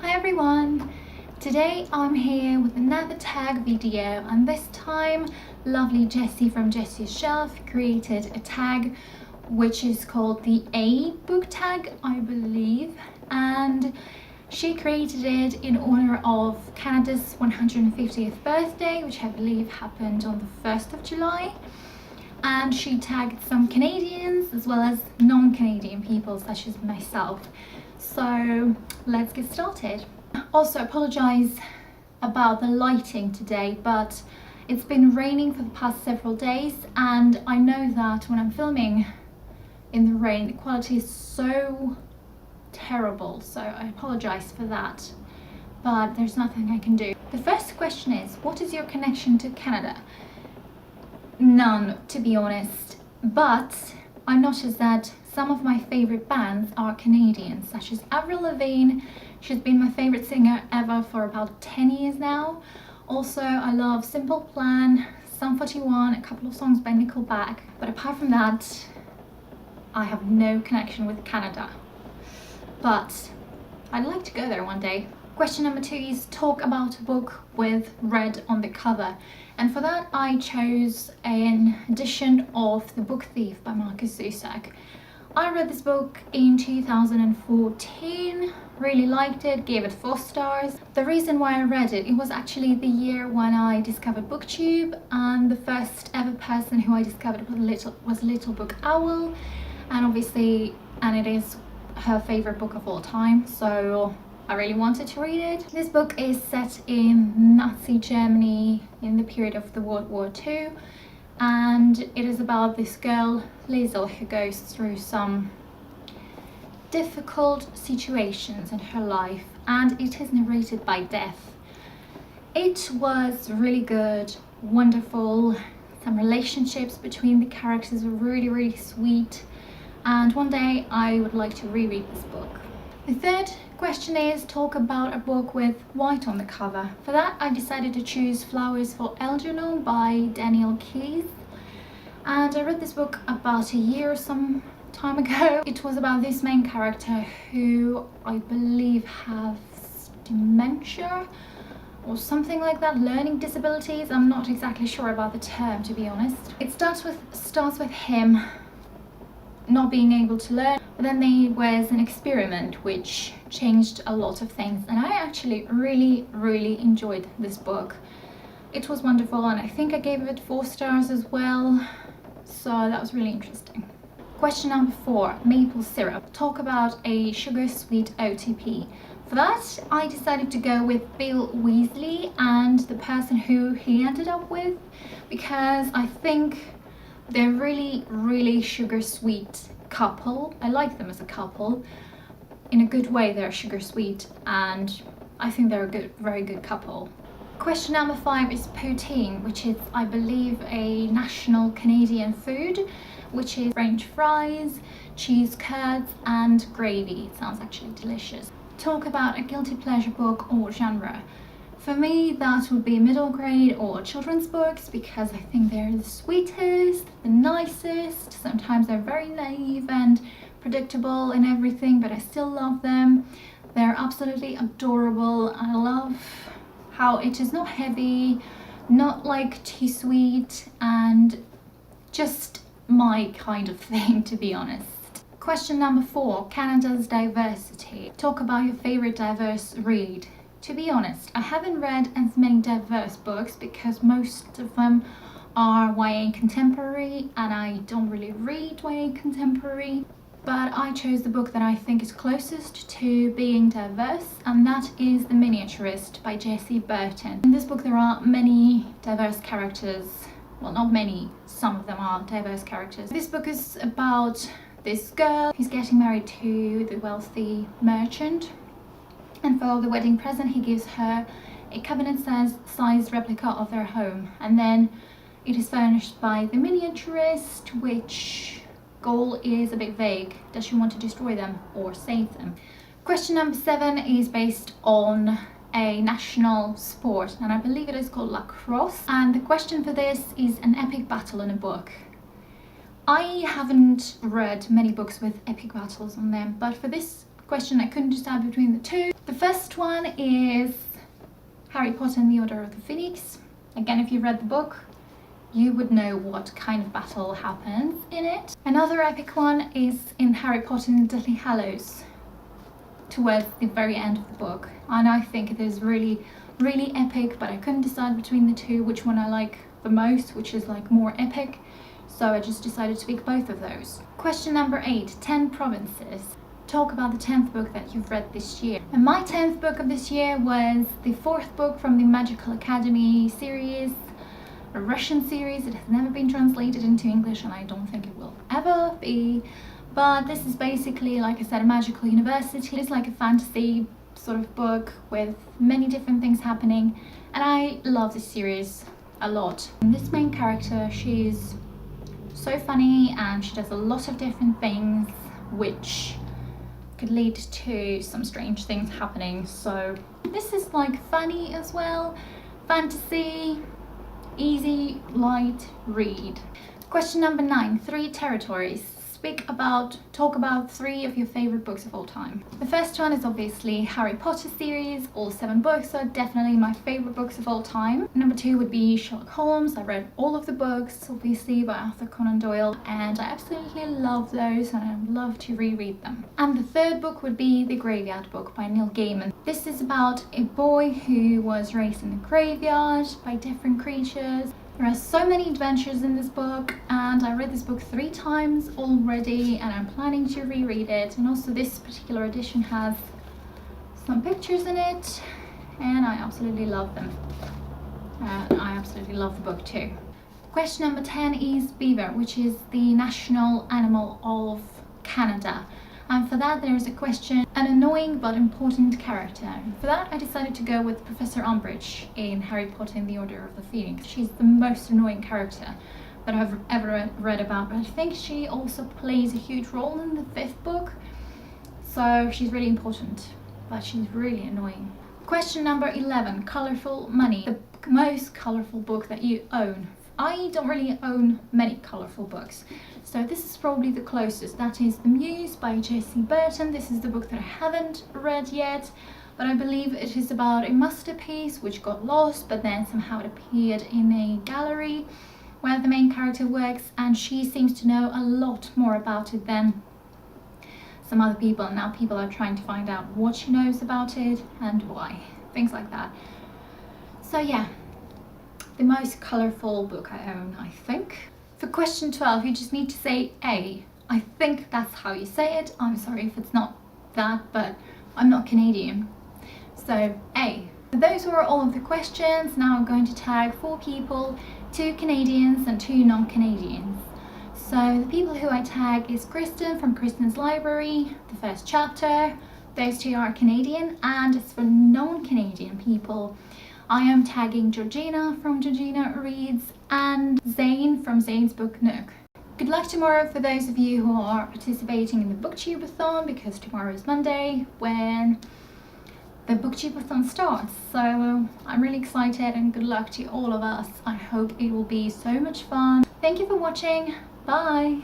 Hi everyone! Today I'm here with another tag video, and this time lovely Jessie from Jessie's Shelf created a tag which is called the A book tag, I believe, and she created it in honor of Canada's 150th birthday, which I believe happened on the 1st of July. And she tagged some Canadians as well as non-Canadian people such as myself. So let's get started. Also apologize about the lighting today, but it's been raining for the past several days, and I know that when I'm filming in the rain the quality is so terrible, so I apologize for that, but there's nothing I can do. The first question is, what is your connection to Canada? None, to be honest, but I noticed that some of my favorite bands are Canadian, such as Avril Lavigne. She's been my favorite singer ever for about 10 years now. Also, I love Simple Plan, Sum 41, a couple of songs by Nickelback, but apart from that, I have no connection with Canada. But I'd like to go there one day. Question number 2 is talk about a book with red on the cover. And for that I chose an edition of The Book Thief by Markus Zusak. I read this book in 2014, really liked it, gave it 4 stars. The reason why I read it, it was actually the year when I discovered BookTube, and the first ever person who I discovered was Little Book Owl, and obviously, and it is her favorite book of all time, so I really wanted to read it. This book is set in Nazi Germany in the period of the World War II, and it is about this girl, Liesel, who goes through some difficult situations in her life, and it is narrated by Death. It was really good, wonderful, some relationships between the characters were really sweet, and one day I would like to reread this book. The third question is talk about a book with white on the cover. For that I decided to choose Flowers for Algernon by Daniel Keyes, and I read this book about a year or some time ago. It was about this main character who I believe has dementia or something like that, learning disabilities. I'm not exactly sure about the term, to be honest. It starts with him not being able to learn, but then there was an experiment which changed a lot of things, and I actually really enjoyed this book. It was wonderful, and I think I gave it 4 stars as well, so that was really interesting. Question number 4, maple syrup. Talk about a sugar sweet OTP. For that I decided to go with Bill Weasley and the person who he ended up with, because I think they're really sugar sweet couple. I like them as a couple. In a good way, they're sugar sweet, and I think they're a very good couple. Question number 5 is poutine, which is, I believe, a national Canadian food, which is French fries, cheese curds and gravy. It sounds actually delicious. Talk about a guilty pleasure book or genre. For me, that would be middle grade or children's books, because I think they're the sweetest, the nicest. Sometimes they're very naive and predictable and everything, but I still love them. They're absolutely adorable. I love how it is not heavy, not like too sweet, and just my kind of thing, to be honest. Question number 4, Canada's diversity. Talk about your favorite diverse read. To be honest, I haven't read as many diverse books because most of them are YA contemporary, and I don't really read YA contemporary, but I chose the book that I think is closest to being diverse, and that is The Miniaturist by Jessie Burton. In this book there are many diverse characters. Well, not many, some of them are diverse characters. This book is about this girl who's getting married to the wealthy merchant, and for the wedding present he gives her a cabinet-sized replica of their home, and then it is furnished by the miniaturist, which goal is a bit vague. Does she want to destroy them or save them? Question number 7 is based on a national sport, and I believe it is called Lacrosse, and the question for this is an epic battle in a book. I haven't read many books with epic battles on them, but for this question I couldn't decide between the two. The first one is Harry Potter and the Order of the Phoenix. Again, if you've read the book, you would know what kind of battle happens in it. Another epic one is in Harry Potter and the Deathly Hallows, towards the very end of the book, and I think it is really epic, but I couldn't decide between the two which one I like the most, which is like more epic, so I just decided to pick both of those. Question number 8, 10 provinces. Talk about the 10th book that you've read this year. And my 10th book of this year was the 4th book from the Magical Academy series, a Russian series. It has never been translated into English and I don't think it will ever be, but this is basically, like I said, a magical university. It's like a fantasy sort of book with many different things happening, and I love this series a lot. And this main character, she's so funny and she does a lot of different things which could lead to some strange things happening. So this is like funny as well, fantasy, easy, light read. Question number 9, 3 territories. Talk about 3 of your favorite books of all time. The first one is obviously Harry Potter series. All 7 books are definitely my favorite books of all time. Number 2 would be Sherlock Holmes. I read all of the books, obviously, by Arthur Conan Doyle, and I absolutely love those and I love to reread them. And the third book would be The Graveyard Book by Neil Gaiman. This is about a boy who was raised in a graveyard by different creatures. There are so many adventures in this book, and I read this book 3 times already and I'm planning to reread it. And also this particular edition has some pictures in it and I absolutely love them. I absolutely love the book too. Question number 10 is Beaver, which is the national animal of Canada. And for that there is a question, an annoying but important character. And for that I decided to go with Professor Umbridge in Harry Potter and the Order of the Phoenix. She's the most annoying character that I've ever read about, but I think she also plays a huge role in the 5th book. So she's really important, but she's really annoying. Question number 11, Colourful Money. The most colourful book that you own. I don't really own many colourful books, so this is probably the closest. That is The Muse by Jessie. This is the book that I haven't read yet, but I believe it is about a masterpiece which got lost, but then somehow it appeared in a gallery where the main character works, and she seems to know a lot more about it than some other people, and now people are trying to find out what she knows about it and why, things like that. So yeah, the most colourful book I own, I think. For question 12, you just need to say A. I think that's how you say it. I'm sorry if it's not that, but I'm not Canadian. So A. So those were all of the questions. Now I'm going to tag 4 people, 2 Canadians and 2 non-Canadians. So the people who I tag is Kristen from KristensLibrary, the first chapter. Those 2 are Canadian, and as for non-Canadian people, I am tagging Georgina from Georgina Reads and Zane from ZaynesBookNook. Good luck tomorrow for those of you who are participating in the BookTube-a-thon, because tomorrow is Monday when the BookTube-a-thon starts. So I'm really excited, and good luck to all of us. I hope it will be so much fun. Thank you for watching. Bye!